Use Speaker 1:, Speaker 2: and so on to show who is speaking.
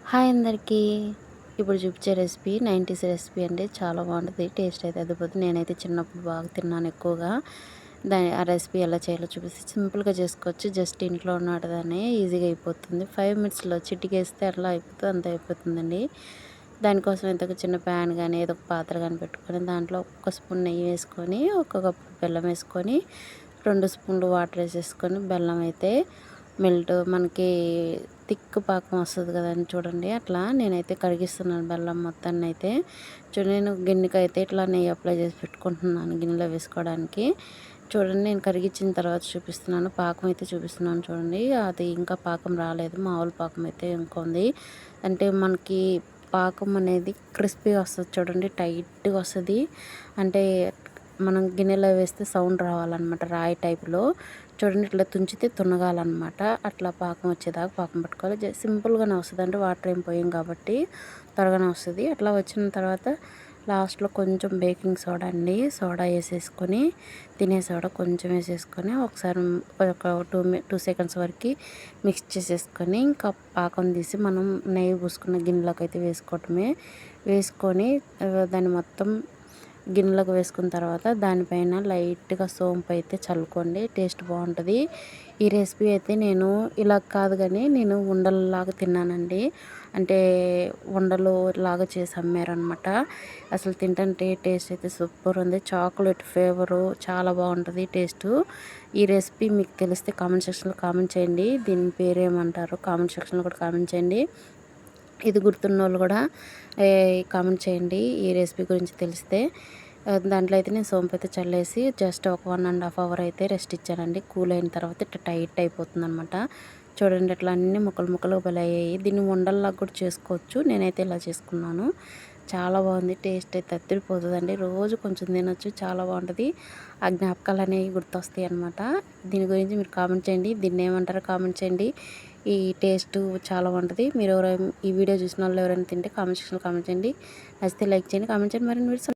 Speaker 1: Hi అందరికీ. ఇప్పుడు చూపించే రెసిపీ 90s రెసిపీ అండి. చాలా బాగుంటుంది. టేస్ట్ అయితే అదిరిపోతుంది. నేనైతే చిన్నప్పుడు బాగా తిన్నాను ఎక్కువగా. ఆ రెసిపీ ఎలా చేయాలో చూపిస్తే సింపుల్గా చేసుకోవచ్చు. జస్ట్ ఇంట్లో ఉన్నదాన్ని ఈజీగా అయిపోతుంది. 5 మినిట్స్లో చిటికేస్తే అట్లా అయిపోతుంది. అంత అయిపోతుందండి. దానికోసం ఇంత చిన్న ప్యాన్ కానీ ఏదో ఒక పాత్ర కానీ పెట్టుకొని దాంట్లో ఒక స్పూన్ నెయ్యి వేసుకొని ఒక కప్పు బెల్లం వేసుకొని 2 స్పూన్లు వాటర్ వేసేసుకొని బెల్లం అయితే మెల్ట్ మనకి థిక్ పాకం వస్తుంది కదండి, చూడండి అట్లా నేనైతే కరిగిస్తున్నాను బెల్లం మొత్తాన్ని అయితే. చూడండి, నేను గిన్నెకి అయితే ఇట్లా నెయ్యి అప్లై చేసి పెట్టుకుంటున్నాను గిన్నెలో వేసుకోవడానికి. చూడండి, నేను కరిగించిన తర్వాత చూపిస్తున్నాను, పాకం అయితే చూపిస్తున్నాను. చూడండి, అది ఇంకా పాకం రాలేదు, మామూలు పాకం అయితే ఇంకా ఉంది. అంటే మనకి పాకం అనేది క్రిస్పీగా వస్తుంది. చూడండి, టైట్గా వస్తుంది. అంటే మనం గిన్నెలో వేస్తే సౌండ్ రావాలన్నమాట, రాయి టైప్లో. చూడండి, ఇట్లా తుంచితే తునగాలన్నమాట. అట్లా పాకం వచ్చేదాకా పాకం పట్టుకోవాలి. సింపుల్గానే వస్తుంది, అంటే వాటర్ ఏం పోయాం కాబట్టి త్వరగానే వస్తుంది. అట్లా వచ్చిన తర్వాత లాస్ట్లో కొంచెం బేకింగ్ సోడా అండి, సోడా వేసేసుకొని, తినే సోడా కొంచెం వేసేసుకొని ఒకసారి ఒక 2 సెకండ్స్ వరకు మిక్స్ చేసేసుకొని ఇంకా పాకం తీసి మనం నెయ్యి పూసుకున్న గిన్నెలోకి అయితే వేసుకోవటమే. వేసుకొని దాన్ని మొత్తం గిన్నెలోకి వేసుకున్న తర్వాత దానిపైన లైట్గా సోంపు అయితే చల్లుకోండి, టేస్ట్ బాగుంటుంది. ఈ రెసిపీ అయితే నేను ఇలా కాదు కానీ నేను ఉండలలాగా తిన్నానండి. అంటే ఉండలు లాగా చేసి అమ్మారనమాట. అసలు తింటుంటే టేస్ట్ అయితే సూపర్ ఉంది. చాక్లెట్ ఫ్లేవరు చాలా బాగుంటుంది టేస్ట్. ఈ రెసిపీ మీకు తెలిస్తే కామెంట్ సెక్షన్లో కామెంట్ చేయండి. దీని పేరు ఏమంటారో కామెంట్ సెక్షన్లో కూడా కామెంట్ చేయండి. ఇది గుర్తున్న వాళ్ళు కూడా కామెంట్ చేయండి ఈ రెసిపీ గురించి తెలిస్తే. దాంట్లో అయితే నేను సోంపు అయితే చల్లేసి జస్ట్ ఒక 1.5 అవర్ అయితే రెస్ట్ ఇచ్చానండి. కూల్ అయిన తర్వాత ఇట్లా టైట్ అయిపోతుంది అనమాట. చూడండి, అట్లా అన్ని ముక్కలు ముక్కలు భలే అయ్యాయి. దీన్ని ఉండల్లాగా కూడా చేసుకోవచ్చు. నేనైతే ఇలా చేసుకున్నాను. చాలా బాగుంది. టేస్ట్ అయితే అద్దరిపోతుందండి. రోజు కొంచెం తినొచ్చు, చాలా బాగుంటుంది. ఆ జ్ఞాపకాలు అనేవి గుర్తొస్తాయి అనమాట. దీని గురించి మీరు కామెంట్ చేయండి. దీన్ని ఏమంటారో కామెంట్ చేయండి. ఈ టేస్ట్ చాలా బాగుంటుంది. మీరు ఎవరైనా ఈ వీడియో చూసిన వాళ్ళు ఎవరైనా తింటే కామెంట్ సెక్షన్లో కామెంట్ చేయండి. నచ్చితే లైక్ చేయండి, కామెంట్ చేయండి. మరిన్ని వీడియోస్